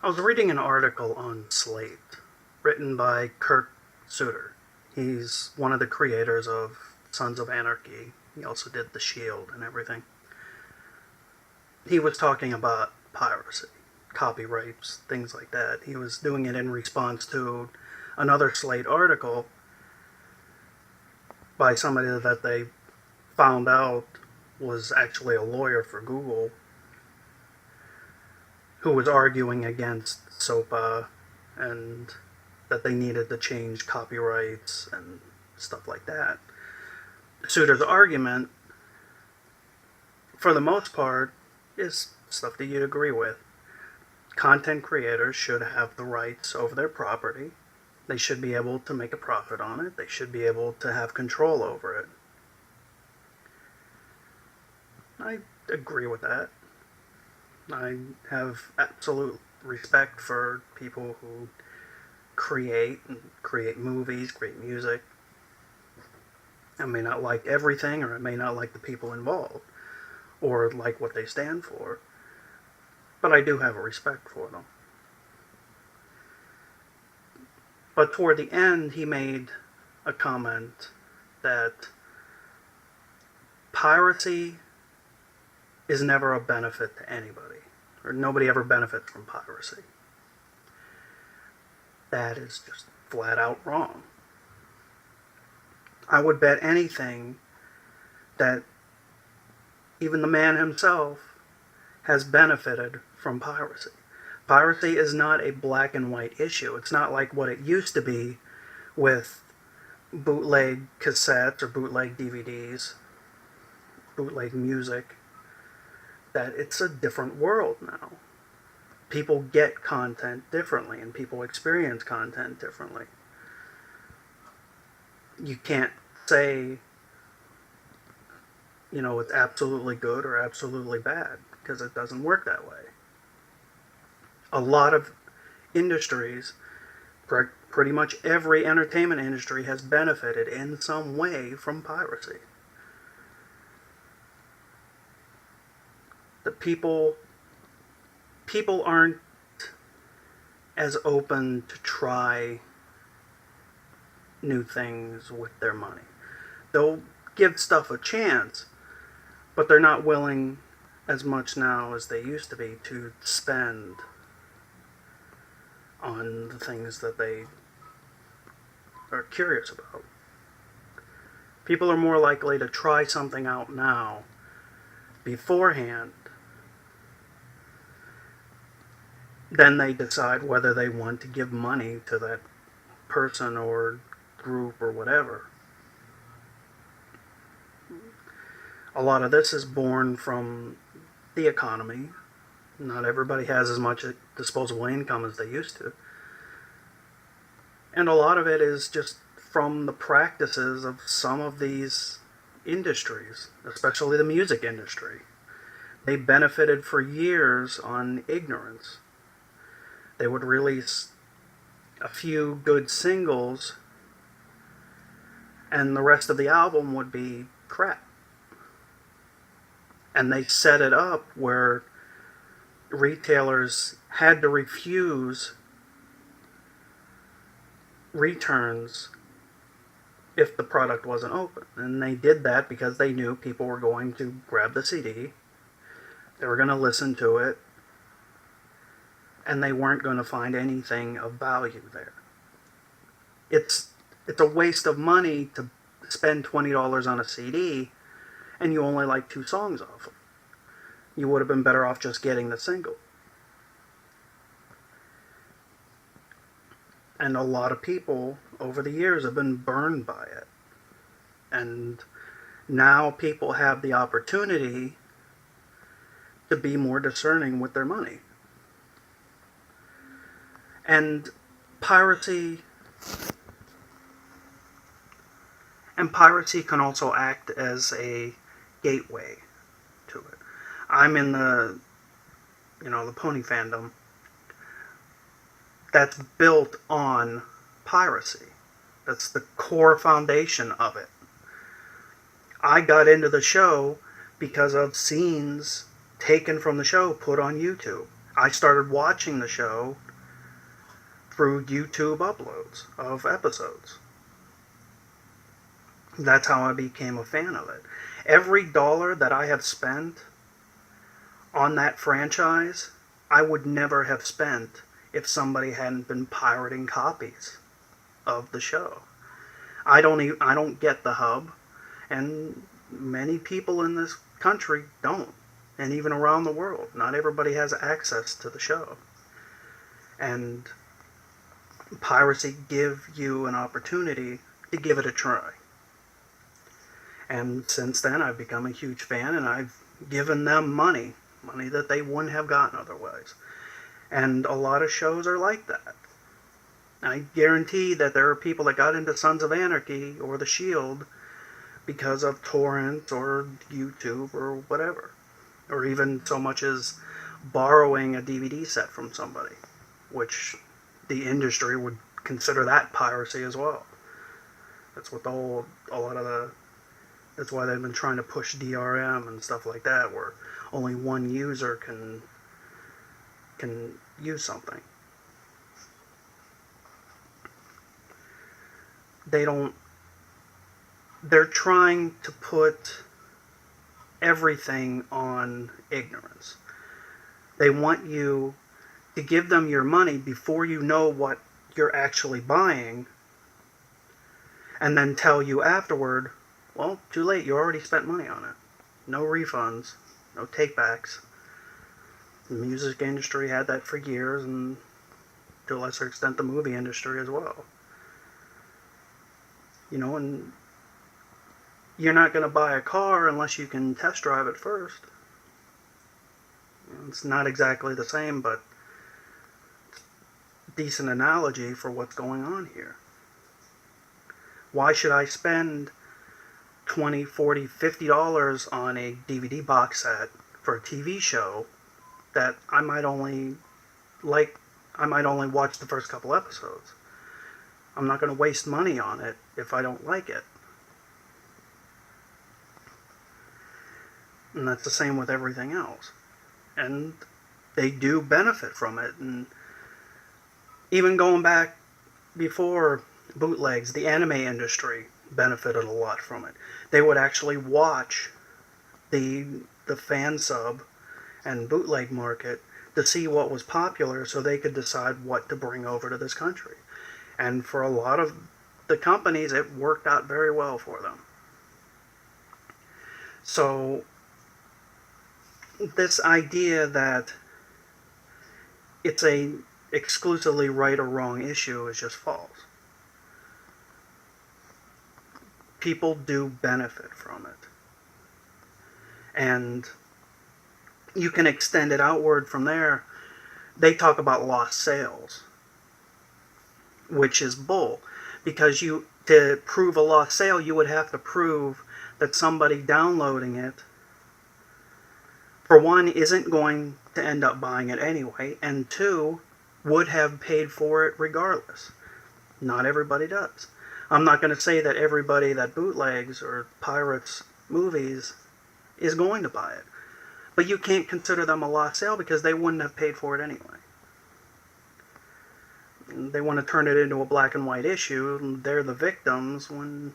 I was reading an article on Slate, written by Kirk Suter. He's one of the creators of Sons of Anarchy. He also did The Shield and everything. He was talking about piracy, copyrights, things like that. He was doing it in response to another Slate article by somebody that they found out was actually a lawyer for Google, who was arguing against SOPA and that they needed to change copyrights and stuff like that. Suter's argument, for the most part, is stuff that you'd agree with. Content creators should have the rights over their property. They should be able to make a profit on it. They should be able to have control over it. I agree with that. I have absolute respect for people who create movies, create music. I may not like everything, or I may not like the people involved, or like what they stand for, but I do have a respect for them. But toward the end, he made a comment that piracy is never a benefit to anybody, or nobody ever benefits from piracy. That is just flat out wrong. I would bet anything that even the man himself has benefited from piracy. Piracy is not a black and white issue. It's not like what it used to be with bootleg cassettes or bootleg DVDs, bootleg music, that it's a different world now. People get content differently and people experience content differently. You can't say, it's absolutely good or absolutely bad, because it doesn't work that way. A lot of industries, pretty much every entertainment industry, has benefited in some way from piracy. The people aren't as open to try new things with their money. They'll give stuff a chance, but they're not willing as much now as they used to be to spend on the things that they are curious about. People are more likely to try something out now beforehand, then they decide whether they want to give money to that person or group or whatever. A lot of this is born from the economy. Not everybody has as much disposable income as they used to. And a lot of it is just from the practices of some of these industries, especially the music industry. They benefited for years on ignorance. They would release a few good singles, and the rest of the album would be crap. And they set it up where retailers had to refuse returns if the product wasn't open. And they did that because they knew people were going to grab the CD, they were going to listen to it, and they weren't going to find anything of value there. It's a waste of money to spend $20 on a CD and you only like 2 songs off it. You would have been better off just getting the single. And a lot of people over the years have been burned by it. And now people have the opportunity to be more discerning with their money. And piracy can also act as a gateway to it. I'm in the pony fandom that's built on piracy. That's the core foundation of it. I got into the show because of scenes taken from the show put on YouTube. I started watching the show through YouTube uploads of episodes. That's how I became a fan of it. Every dollar that I have spent on that franchise, I would never have spent if somebody hadn't been pirating copies of the show. I don't get the hub, and many people in this country don't, and even around the world. Not everybody has access to the show. And piracy gives you an opportunity to give it a try. And since then, I've become a huge fan, and I've given them money that they wouldn't have gotten otherwise. And a lot of shows are like that. I guarantee that there are people that got into Sons of Anarchy or The Shield because of torrent or YouTube or whatever. Or even so much as borrowing a DVD set from somebody, which the industry would consider that piracy as well. That's what that's why they've been trying to push DRM and stuff like that, where only one user can use something. They're trying to put everything on ignorance. They want you to give them your money before you know what you're actually buying, and then tell you afterward, well, too late, you already spent money on it. No refunds, no takebacks. The music industry had that for years, and to a lesser extent the movie industry as well. And you're not going to buy a car unless you can test drive it first. It's not exactly the same, but it's a decent analogy for what's going on here. Why should I spend $20, $40, $50 on a DVD box set for a TV show that I might only watch the first couple episodes? I'm not going to waste money on it if I don't like it. And that's the same with everything else. And they do benefit from it. And even going back before bootlegs, the anime industry benefited a lot from it. They would actually watch the fan sub and bootleg market to see what was popular so they could decide what to bring over to this country. And for a lot of the companies, it worked out very well for them. So this idea that it's a exclusively right or wrong issue is just false. People do benefit from it. And you can extend it outward from there. They talk about lost sales, which is bull. Because to prove a lost sale, you would have to prove that somebody downloading it, for one, isn't going to end up buying it anyway, and two, would have paid for it regardless. Not everybody does. I'm not going to say that everybody that bootlegs or pirates movies is going to buy it. But you can't consider them a lost sale because they wouldn't have paid for it anyway. They want to turn it into a black and white issue, and they're the victims when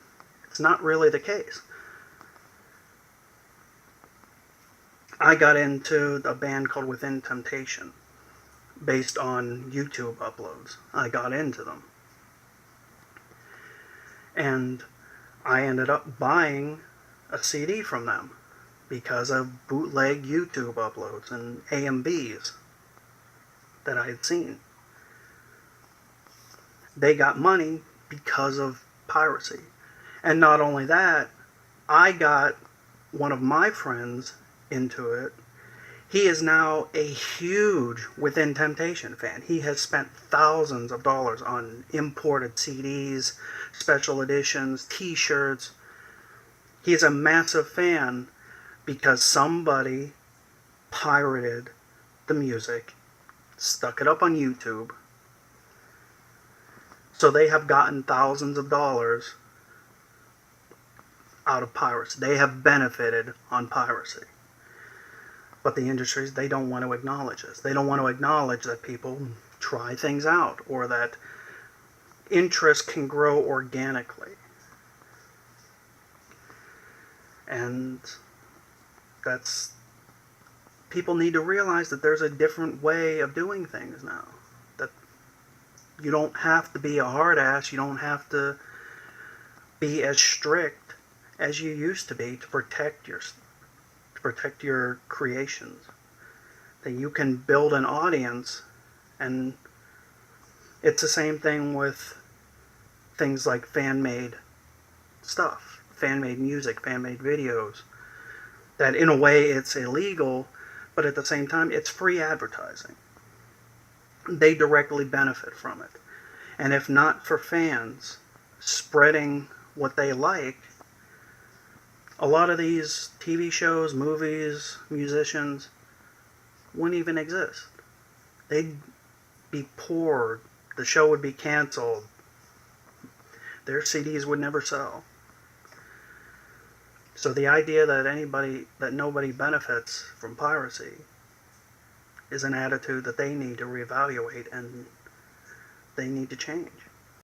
it's not really the case. I got into a band called Within Temptation based on YouTube uploads. I got into them. And I ended up buying a CD from them because of bootleg YouTube uploads and AMVs that I had seen. They got money because of piracy. And not only that, I got one of my friends into it. He is now a huge Within Temptation fan. He has spent thousands of dollars on imported CDs, special editions, t-shirts. He is a massive fan because somebody pirated the music, stuck it up on YouTube. So they have gotten thousands of dollars out of piracy. They have benefited on piracy. But the industries, they don't want to acknowledge this. They don't want to acknowledge that people try things out, or that interest can grow organically. And people need to realize that there's a different way of doing things now. That you don't have to be a hard ass, you don't have to be as strict as you used to be to protect your creations. That you can build an audience, and it's the same thing with things like fan-made stuff, fan-made music, fan-made videos. That in a way it's illegal, but at the same time it's free advertising. They directly benefit from it. And if not for fans spreading what they like, a lot of these TV shows, movies, musicians wouldn't even exist. They'd be poor. The show would be canceled. Their CDs would never sell. So the idea that nobody benefits from piracy is an attitude that they need to reevaluate, and they need to change.